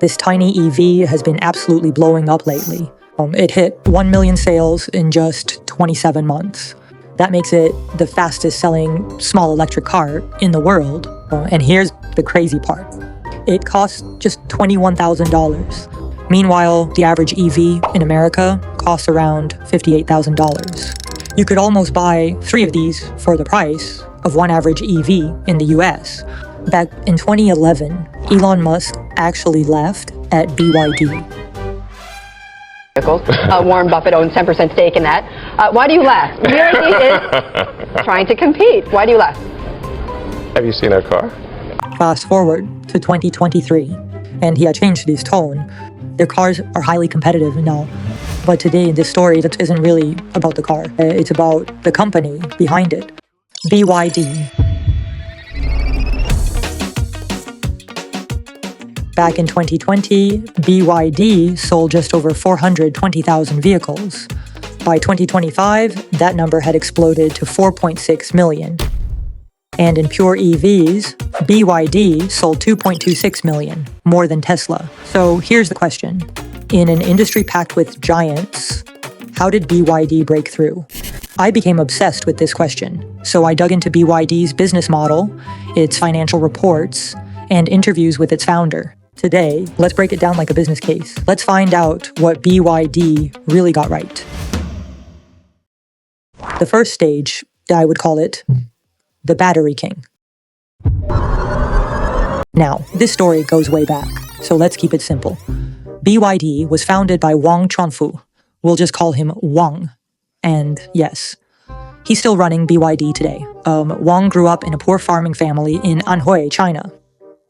This tiny EV has been absolutely blowing up lately. It hit 1 million sales in just 27 months. That makes it the fastest selling small electric car in the world. And here's the crazy part. It costs just $21,000. Meanwhile, the average EV in America costs around $58,000. You could almost buy 3 of these for the price of one average EV in the US. Back in 2011, Elon Musk actually left at BYD. Warren Buffett owns 10% stake in that. Why do you laugh? BYD is trying to compete. Why do you laugh? Have you seen our car? Fast forward to 2023, and he had changed his tone. Their cars are highly competitive now. But today, this story that isn't really about the car. It's about the company behind it. BYD. Back in 2020, BYD sold just over 420,000 vehicles. By 2025, that number had exploded to 4.6 million. And in pure EVs, BYD sold 2.26 million, more than Tesla. So here's the question. In an industry packed with giants, how did BYD break through? I became obsessed with this question, so I dug into BYD's business model, its financial reports, and interviews with its founder. Today, let's break it down like a business case. Let's find out what BYD really got right. The first stage, I would call it the Battery King. Now, this story goes way back, so let's keep it simple. BYD was founded by Wang Chuanfu. We'll just call him Wang. And yes, he's still running BYD today. Wang grew up in a poor farming family in Anhui, China.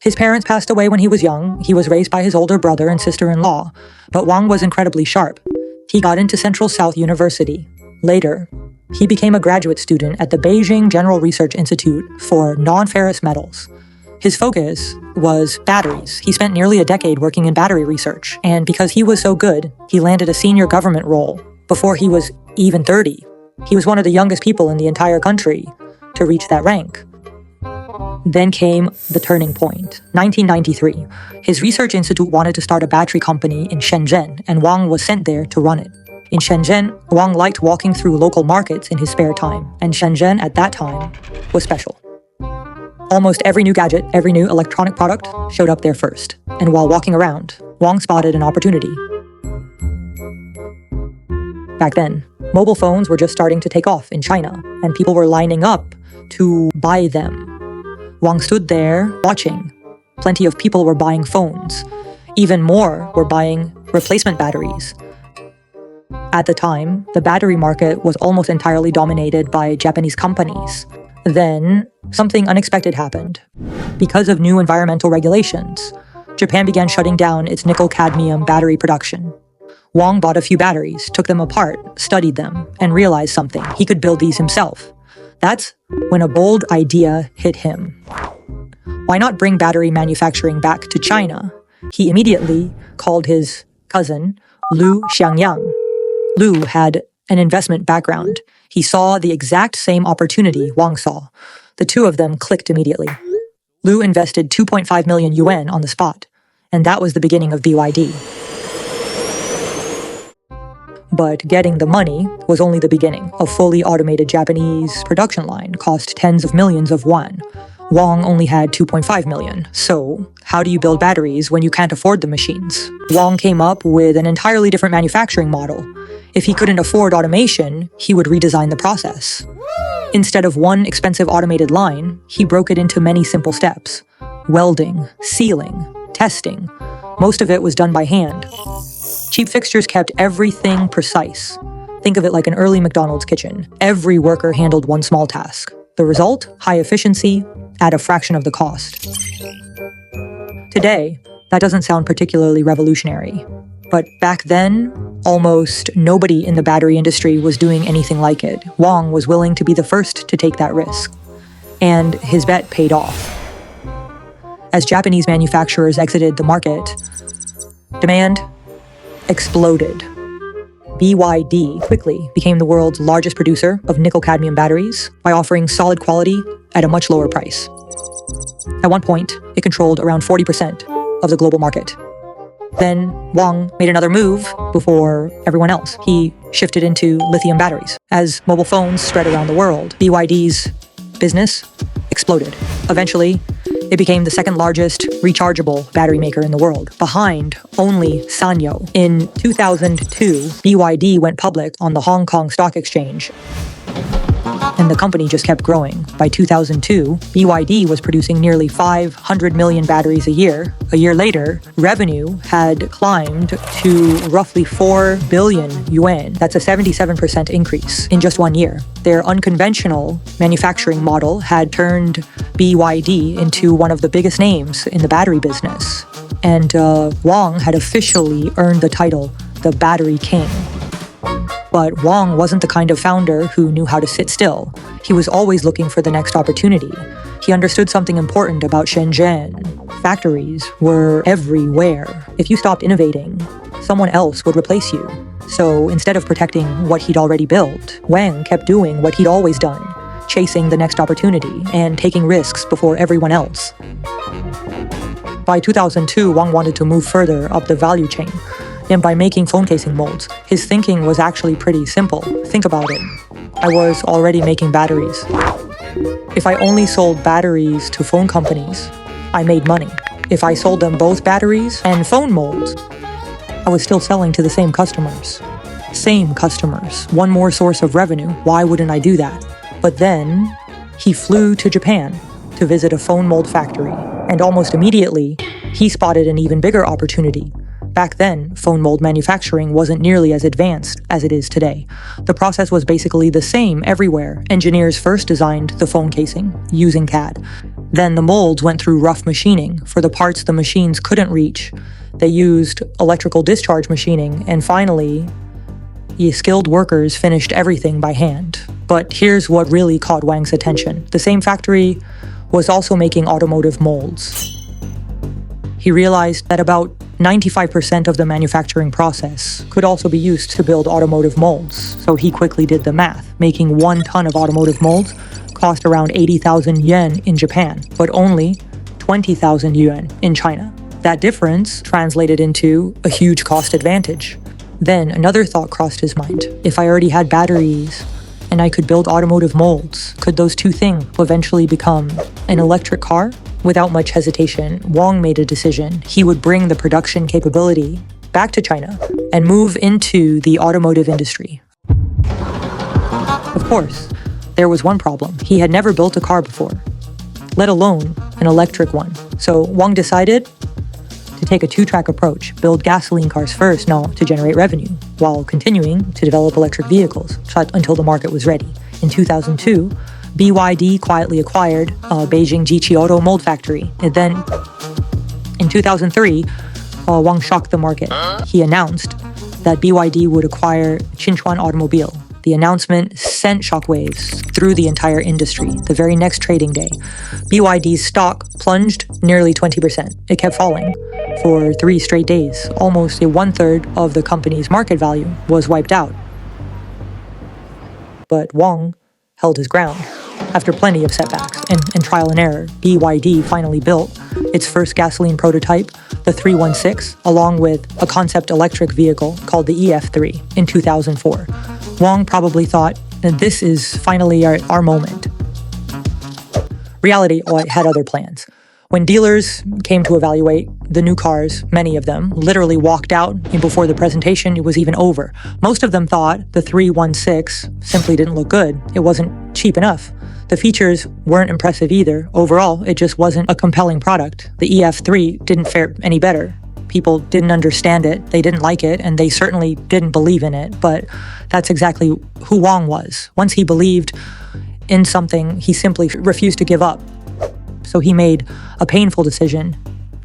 His parents passed away when he was young. He was raised by his older brother and sister-in-law. But Wang was incredibly sharp. He got into Central South University. Later, he became a graduate student at the Beijing General Research Institute for non-ferrous metals. His focus was batteries. He spent nearly a decade working in battery research, and because he was so good, he landed a senior government role before he was even 30. He was one of the youngest people in the entire country to reach that rank. Then came the turning point, 1993. His research institute wanted to start a battery company in Shenzhen, and Wang was sent there to run it. In Shenzhen, Wang liked walking through local markets in his spare time, and Shenzhen at that time was special. Almost every new gadget, every new electronic product showed up there first. And while walking around, Wang spotted an opportunity. Back then, mobile phones were just starting to take off in China, and people were lining up to buy them. Wang stood there watching. Plenty of people were buying phones. Even more were buying replacement batteries. At the time, the battery market was almost entirely dominated by Japanese companies. Then, something unexpected happened. Because of new environmental regulations, Japan began shutting down its nickel-cadmium battery production. Wang bought a few batteries, took them apart, studied them, and realized something. He could build these himself. That's when a bold idea hit him. Why not bring battery manufacturing back to China? He immediately called his cousin, Lu Xiangyang. Lu had an investment background. He saw the exact same opportunity Wang saw. The two of them clicked immediately. Lu invested 2.5 million yuan on the spot, and that was the beginning of BYD. But getting the money was only the beginning. A fully automated Japanese production line cost tens of millions of yuan. Wang only had 2.5 million. So, how do you build batteries when you can't afford the machines? Wang came up with an entirely different manufacturing model. If he couldn't afford automation, he would redesign the process. Instead of one expensive automated line, he broke it into many simple steps. Welding, sealing, testing. Most of it was done by hand. Cheap fixtures kept everything precise. Think of it like an early McDonald's kitchen. Every worker handled one small task. The result? High efficiency at a fraction of the cost. Today, that doesn't sound particularly revolutionary. But back then, almost nobody in the battery industry was doing anything like it. Wang was willing to be the first to take that risk. And his bet paid off. As Japanese manufacturers exited the market, demand exploded. BYD quickly became the world's largest producer of nickel-cadmium batteries by offering solid quality at a much lower price. At one point, it controlled around 40% of the global market. Then Wang made another move before everyone else. He shifted into lithium batteries. As mobile phones spread around the world, BYD's business exploded. Eventually, it became the second largest rechargeable battery maker in the world, behind only Sanyo. In 2002, BYD went public on the Hong Kong Stock Exchange, and the company just kept growing. By 2002, BYD was producing nearly 500 million batteries a year. A year later, revenue had climbed to roughly 4 billion yuan. That's a 77% increase in just 1 year. Their unconventional manufacturing model had turned BYD into one of the biggest names in the battery business. And Wang had officially earned the title, the Battery King. But Wang wasn't the kind of founder who knew how to sit still. He was always looking for the next opportunity. He understood something important about Shenzhen. Factories were everywhere. If you stopped innovating, someone else would replace you. So instead of protecting what he'd already built, Wang kept doing what he'd always done, chasing the next opportunity and taking risks before everyone else. By 2002, Wang wanted to move further up the value chain. And by making phone casing molds, his thinking was actually pretty simple. Think about it. I was already making batteries. If I only sold batteries to phone companies, I made money. If I sold them both batteries and phone molds, I was still selling to the same customers. Same customers. One more source of revenue. Why wouldn't I do that? But then he flew to Japan to visit a phone mold factory. And almost immediately, he spotted an even bigger opportunity. Back then, phone mold manufacturing wasn't nearly as advanced as it is today. The process was basically the same everywhere. Engineers first designed the phone casing using CAD. Then the molds went through rough machining. For the parts the machines couldn't reach, they used electrical discharge machining. And finally, the skilled workers finished everything by hand. But here's what really caught Wang's attention. The same factory was also making automotive molds. He realized that about 95% of the manufacturing process could also be used to build automotive molds. So he quickly did the math. Making 1 ton of automotive molds cost around 80,000 yen in Japan, but only 20,000 yuan in China. That difference translated into a huge cost advantage. Then another thought crossed his mind. If I already had batteries and I could build automotive molds, could those two things eventually become an electric car? Without much hesitation, Wang made a decision. He would bring the production capability back to China and move into the automotive industry. Of course, there was one problem. He had never built a car before, let alone an electric one. So Wang decided to take a two-track approach, build gasoline cars first, to generate revenue, while continuing to develop electric vehicles until the market was ready. In 2002, BYD quietly acquired Beijing Jiqi Auto mold factory. And then, in 2003, Wang shocked the market. He announced that BYD would acquire Qinchuan Automobile. The announcement sent shockwaves through the entire industry. The very next trading day, BYD's stock plunged nearly 20%. It kept falling for 3 straight days. Almost 1/3 of the company's market value was wiped out. But Wang held his ground. After plenty of setbacks and trial and error, BYD finally built its first gasoline prototype, the 316, along with a concept electric vehicle called the EF3 in 2004. Wang probably thought that this is finally our moment. Reality had other plans. When dealers came to evaluate the new cars, many of them literally walked out before the presentation was even over. Most of them thought the 316 simply didn't look good. It wasn't cheap enough. The features weren't impressive either. Overall, it just wasn't a compelling product. The EF3 didn't fare any better. People didn't understand it, they didn't like it, and they certainly didn't believe in it. But that's exactly who Wang was. Once he believed in something, he simply refused to give up. So he made a painful decision: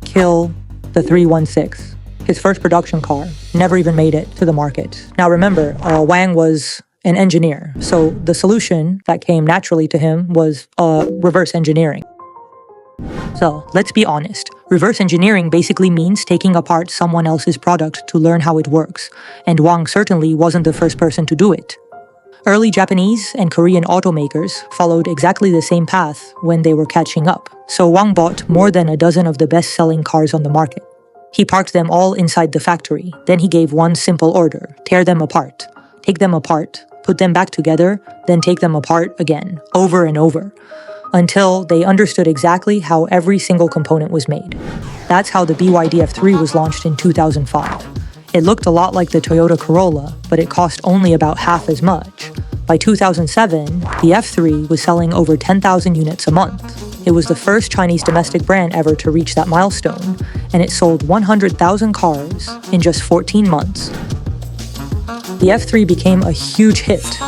kill the 316. His first production car never even made it to the market. Now remember, Wang was an engineer, so the solution that came naturally to him was reverse engineering. So let's be honest. Reverse engineering basically means taking apart someone else's product to learn how it works, and Wang certainly wasn't the first person to do it. Early Japanese and Korean automakers followed exactly the same path when they were catching up. So Wang bought more than a dozen of the best-selling cars on the market. He parked them all inside the factory. Then he gave one simple order: tear them apart. Take them apart, put them back together, then take them apart again, over and over, until they understood exactly how every single component was made. That's how the BYD F3 was launched in 2005. It looked a lot like the Toyota Corolla, but it cost only about half as much. By 2007, the F3 was selling over 10,000 units a month. It was the first Chinese domestic brand ever to reach that milestone, and it sold 100,000 cars in just 14 months. The F3 became a huge hit,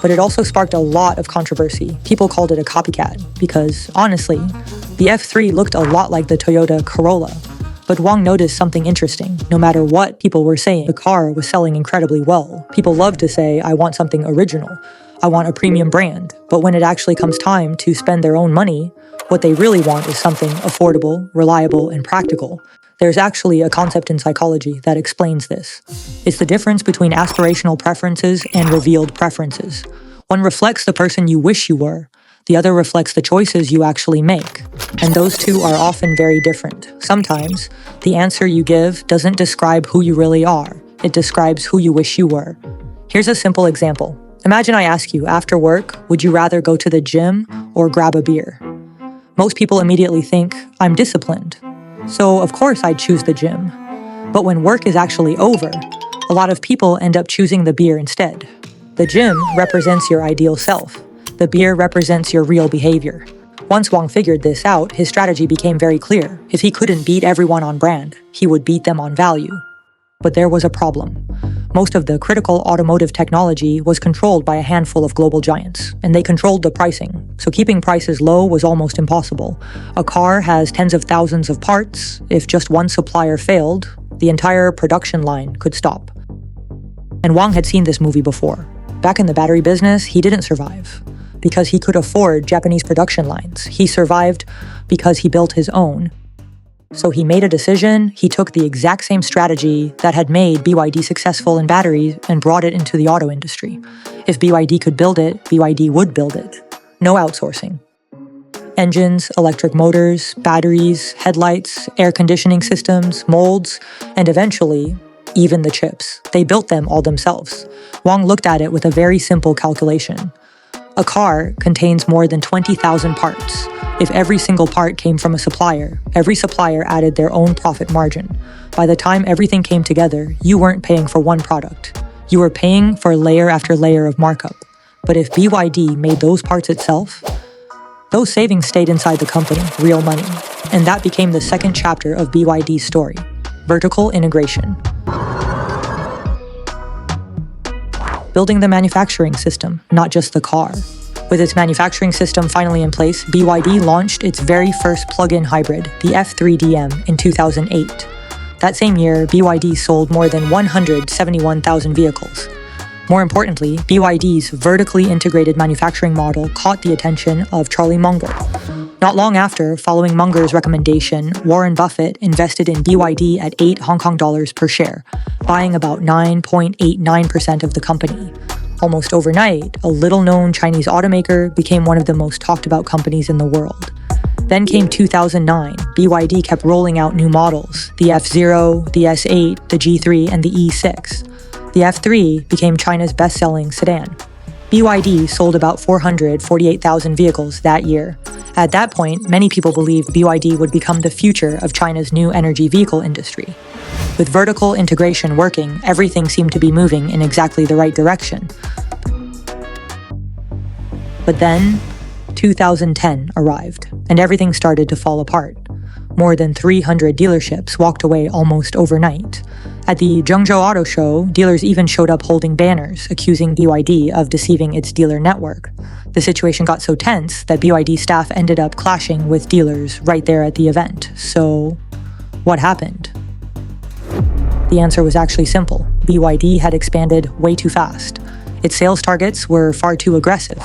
but it also sparked a lot of controversy. People called it a copycat because, honestly, the F3 looked a lot like the Toyota Corolla. But Wang noticed something interesting. No matter what people were saying, the car was selling incredibly well. People love to say, I want something original. I want a premium brand. But when it actually comes time to spend their own money, what they really want is something affordable, reliable, and practical. There's actually a concept in psychology that explains this. It's the difference between aspirational preferences and revealed preferences. One reflects the person you wish you were. The other reflects the choices you actually make. And those two are often very different. Sometimes, the answer you give doesn't describe who you really are. It describes who you wish you were. Here's a simple example. Imagine I ask you, after work, would you rather go to the gym or grab a beer? Most people immediately think, I'm disciplined. So, of course, I'd choose the gym. But when work is actually over, a lot of people end up choosing the beer instead. The gym represents your ideal self. The beer represents your real behavior. Once Wang figured this out, his strategy became very clear. If he couldn't beat everyone on brand, he would beat them on value. But there was a problem. Most of the critical automotive technology was controlled by a handful of global giants, and they controlled the pricing, so keeping prices low was almost impossible. A car has tens of thousands of parts. If just one supplier failed, the entire production line could stop. And Wang had seen this movie before. Back in the battery business, he didn't survive because he could afford Japanese production lines. He survived because he built his own. So he made a decision. He took the exact same strategy that had made BYD successful in batteries and brought it into the auto industry. If BYD could build it, BYD would build it. No outsourcing. Engines, electric motors, batteries, headlights, air conditioning systems, molds, and eventually, even the chips. They built them all themselves. Wang looked at it with a very simple calculation. A car contains more than 20,000 parts. If every single part came from a supplier, every supplier added their own profit margin. By the time everything came together, you weren't paying for one product. You were paying for layer after layer of markup. But if BYD made those parts itself, those savings stayed inside the company, real money. And that became the second chapter of BYD's story: vertical integration. Building the manufacturing system, not just the car. With its manufacturing system finally in place, BYD launched its very first plug-in hybrid, the F3DM, in 2008. That same year, BYD sold more than 171,000 vehicles. More importantly, BYD's vertically integrated manufacturing model caught the attention of Charlie Munger. Not long after, following Munger's recommendation, Warren Buffett invested in BYD at 8 Hong Kong dollars per share, buying about 9.89% of the company. Almost overnight, a little-known Chinese automaker became one of the most talked-about companies in the world. Then came 2009. BYD kept rolling out new models: the F0, the S8, the G3, and the E6. The F3 became China's best-selling sedan. BYD sold about 448,000 vehicles that year. At that point, many people believed BYD would become the future of China's new energy vehicle industry. With vertical integration working, everything seemed to be moving in exactly the right direction. But then, 2010 arrived, and everything started to fall apart. More than 300 dealerships walked away almost overnight. At the Zhengzhou Auto Show, dealers even showed up holding banners accusing BYD of deceiving its dealer network. The situation got so tense that BYD staff ended up clashing with dealers right there at the event. So, what happened? The answer was actually simple. BYD had expanded way too fast. Its sales targets were far too aggressive.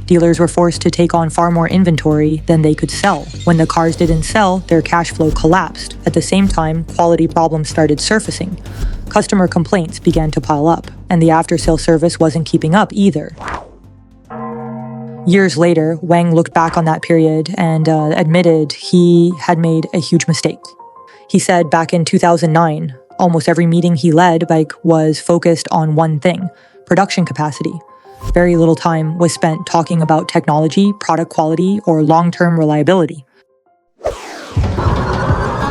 Dealers were forced to take on far more inventory than they could sell. When the cars didn't sell, their cash flow collapsed. At the same time, quality problems started surfacing. Customer complaints began to pile up, and the after-sale service wasn't keeping up either. Years later, Wang looked back on that period and admitted he had made a huge mistake. He said back in 2009, almost every meeting he led was focused on one thing: production capacity. Very little time was spent talking about technology, product quality, or long-term reliability.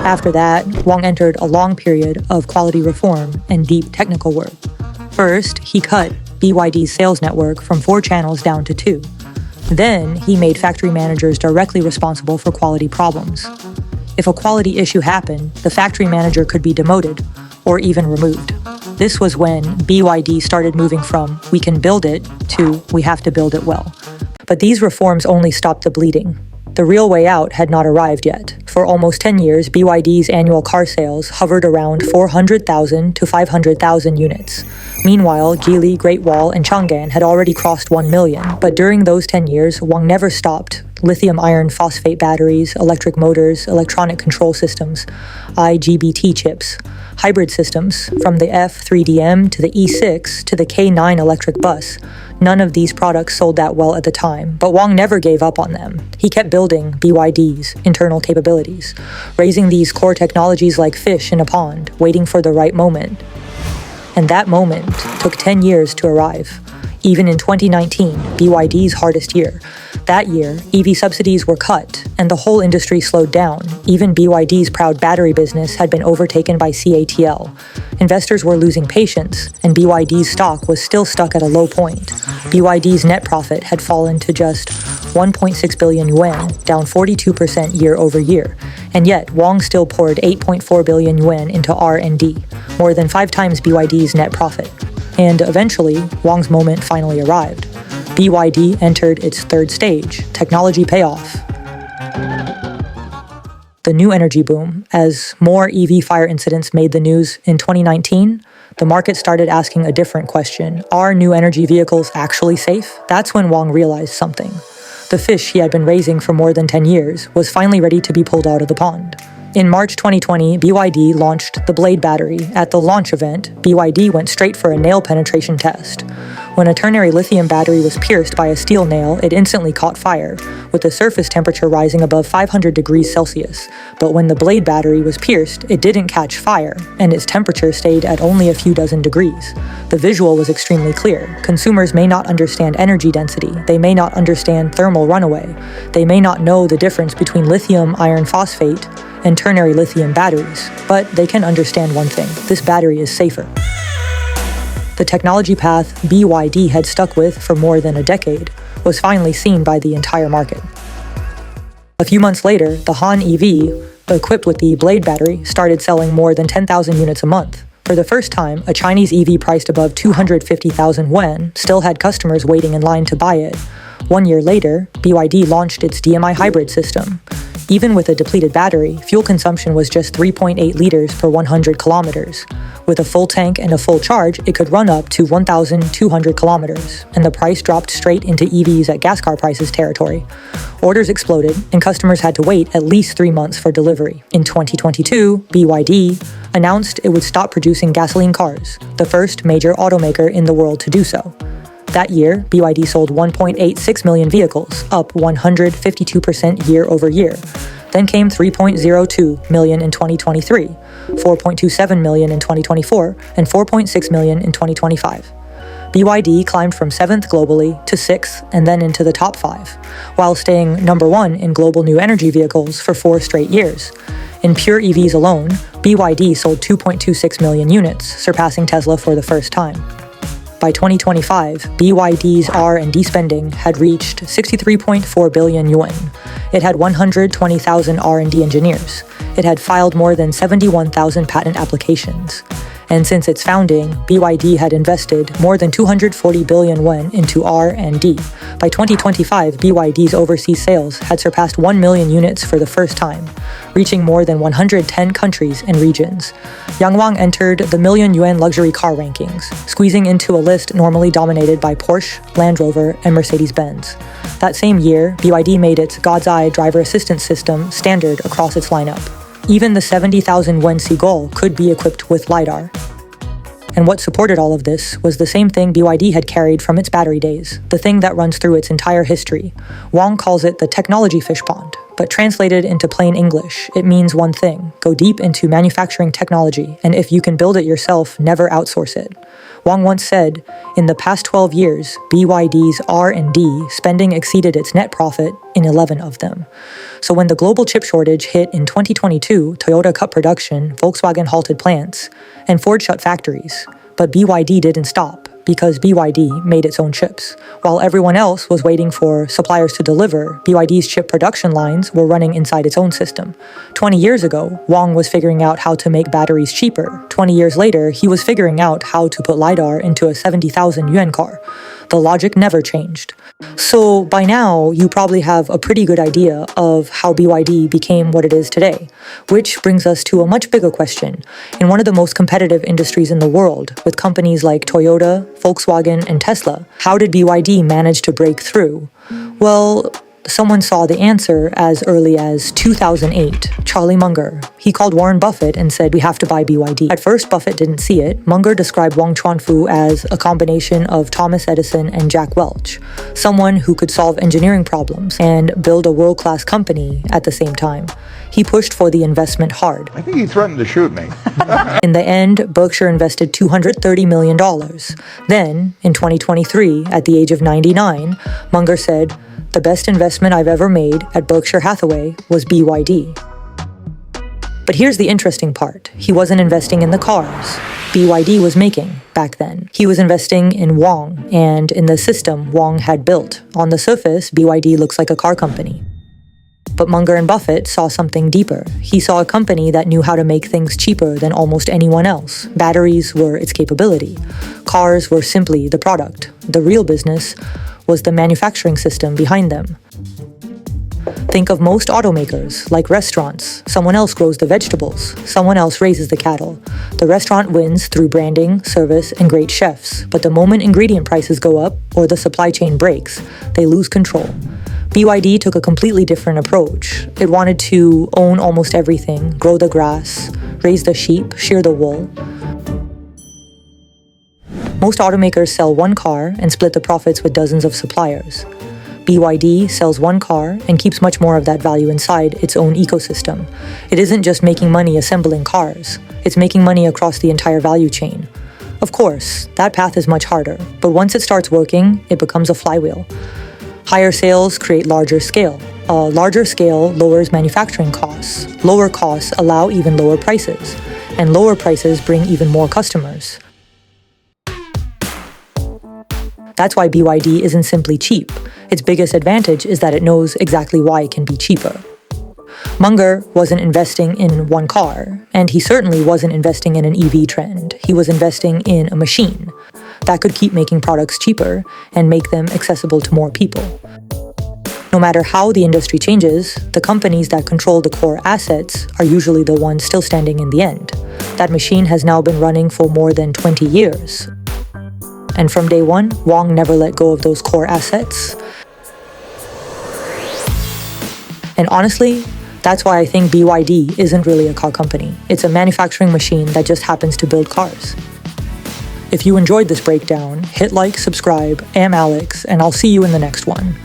After that, Wang entered a long period of quality reform and deep technical work. First, he cut BYD's sales network from 4 channels down to 2. Then, he made factory managers directly responsible for quality problems. If a quality issue happened, the factory manager could be demoted or even removed. This was when BYD started moving from "we can build it" to "we have to build it well." But these reforms only stopped the bleeding. The real way out had not arrived yet. For almost 10 years, BYD's annual car sales hovered around 400,000 to 500,000 units. Meanwhile, Geely, Great Wall, and Chang'an had already crossed 1 million. But during those 10 years, Wang never stopped. Lithium iron phosphate batteries, electric motors, electronic control systems, IGBT chips, hybrid systems, from the F3DM to the E6 to the K9 electric bus. None of these products sold that well at the time, but Wang never gave up on them. He kept building BYD's internal capabilities, raising these core technologies like fish in a pond, waiting for the right moment. And that moment took 10 years to arrive. Even in 2019, BYD's hardest year. That year, EV subsidies were cut, and the whole industry slowed down. Even BYD's proud battery business had been overtaken by CATL. Investors were losing patience, and BYD's stock was still stuck at a low point. BYD's net profit had fallen to just 1.6 billion yuan, down 42% year over year. And yet, Wang still poured 8.4 billion yuan into R&D, more than 5 times BYD's net profit. And eventually, Wang's moment finally arrived. BYD entered its 3rd stage, technology payoff. The new energy boom. As more EV fire incidents made the news in 2019, the market started asking a different question. Are new energy vehicles actually safe? That's when Wang realized something. The fish he had been raising for more than 10 years was finally ready to be pulled out of the pond. In March 2020, BYD launched the Blade battery. At the launch event, BYD went straight for a nail penetration test. When a ternary lithium battery was pierced by a steel nail, it instantly caught fire, with the surface temperature rising above 500 degrees Celsius. But when the Blade battery was pierced, it didn't catch fire, and its temperature stayed at only a few dozen degrees. The visual was extremely clear. Consumers may not understand energy density. They may not understand thermal runaway. They may not know the difference between lithium iron phosphate and ternary lithium batteries, but they can understand one thing: this battery is safer. The technology path BYD had stuck with for more than a decade was finally seen by the entire market. A few months later, the Han EV, equipped with the Blade battery, started selling more than 10,000 units a month. For the first time, a Chinese EV priced above 250,000 yuan still had customers waiting in line to buy it. 1 year later, BYD launched its DMI hybrid system. Even with a depleted battery, fuel consumption was just 3.8 liters per 100 kilometers. With a full tank and a full charge, it could run up to 1,200 kilometers, and the price dropped straight into EVs at gas car prices territory. Orders exploded, and customers had to wait at least 3 months for delivery. In 2022, BYD announced it would stop producing gasoline cars, the first major automaker in the world to do so. That year, BYD sold 1.86 million vehicles, up 152% year over year. Then came 3.02 million in 2023, 4.27 million in 2024, and 4.6 million in 2025. BYD climbed from 7th globally to 6th and then into the top 5, while staying number 1 in global new energy vehicles for 4 straight years. In pure EVs alone, BYD sold 2.26 million units, surpassing Tesla for the first time. By 2025, BYD's R&D spending had reached 63.4 billion yuan. It had 120,000 R&D engineers. It had filed more than 71,000 patent applications. And since its founding, BYD had invested more than 240 billion yuan into R&D. By 2025, BYD's overseas sales had surpassed 1 million units for the first time, reaching more than 110 countries and regions. Wang entered the million yuan luxury car rankings, squeezing into a list normally dominated by Porsche, Land Rover, and Mercedes-Benz. That same year, BYD made its God's Eye driver assistance system standard across its lineup. Even the 70,000 yuan Seagull could be equipped with LiDAR. And what supported all of this was the same thing BYD had carried from its battery days, the thing that runs through its entire history. Wang calls it the technology fish pond, But translated into plain English, it means one thing: go deep into manufacturing technology, and if you can build it yourself, never outsource it. Wang once said, in the past 12 years, BYD's R&D spending exceeded its net profit in 11 of them. So when the global chip shortage hit in 2022, Toyota cut production, Volkswagen halted plants, and Ford shut factories. But BYD didn't stop, because BYD made its own chips. While everyone else was waiting for suppliers to deliver, BYD's chip production lines were running inside its own system. 20 years ago, Wang was figuring out how to make batteries cheaper. 20 years later, he was figuring out how to put LiDAR into a 70,000 yuan car. The logic never changed. So by now, you probably have a pretty good idea of how BYD became what it is today. Which brings us to a much bigger question. In one of the most competitive industries in the world, with companies like Toyota, Volkswagen, and Tesla, how did BYD manage to break through? Well, someone saw the answer as early as 2008, Charlie Munger. He called Warren Buffett and said, we have to buy BYD. At first, Buffett didn't see it. Munger described Wang Chuanfu as a combination of Thomas Edison and Jack Welch, someone who could solve engineering problems and build a world-class company at the same time. He pushed for the investment hard. I think he threatened to shoot me. In the end, Berkshire invested $230 million. Then, in 2023, at the age of 99, Munger said, the best investment I've ever made at Berkshire Hathaway was BYD. But here's the interesting part. He wasn't investing in the cars BYD was making back then. He was investing in Wang and in the system Wang had built. On the surface, BYD looks like a car company. But Munger and Buffett saw something deeper. He saw a company that knew how to make things cheaper than almost anyone else. Batteries were its capability. Cars were simply the product. The real business was the manufacturing system behind them. Think of most automakers, like restaurants. Someone else grows the vegetables. Someone else raises the cattle. The restaurant wins through branding, service, and great chefs. But the moment ingredient prices go up or the supply chain breaks, they lose control. BYD took a completely different approach. It wanted to own almost everything, grow the grass, raise the sheep, shear the wool. Most automakers sell one car and split the profits with dozens of suppliers. BYD sells one car and keeps much more of that value inside its own ecosystem. It isn't just making money assembling cars, it's making money across the entire value chain. Of course, that path is much harder, but once it starts working, it becomes a flywheel. Higher sales create larger scale. A larger scale lowers manufacturing costs. Lower costs allow even lower prices. And lower prices bring even more customers. That's why BYD isn't simply cheap. Its biggest advantage is that it knows exactly why it can be cheaper. Munger wasn't investing in one car, and he certainly wasn't investing in an EV trend. He was investing in a machine that could keep making products cheaper and make them accessible to more people. No matter how the industry changes, the companies that control the core assets are usually the ones still standing in the end. That machine has now been running for more than 20 years. And from day one, Wang never let go of those core assets. And honestly, that's why I think BYD isn't really a car company. It's a manufacturing machine that just happens to build cars. If you enjoyed this breakdown, hit like, subscribe. I'm Alex, and I'll see you in the next one.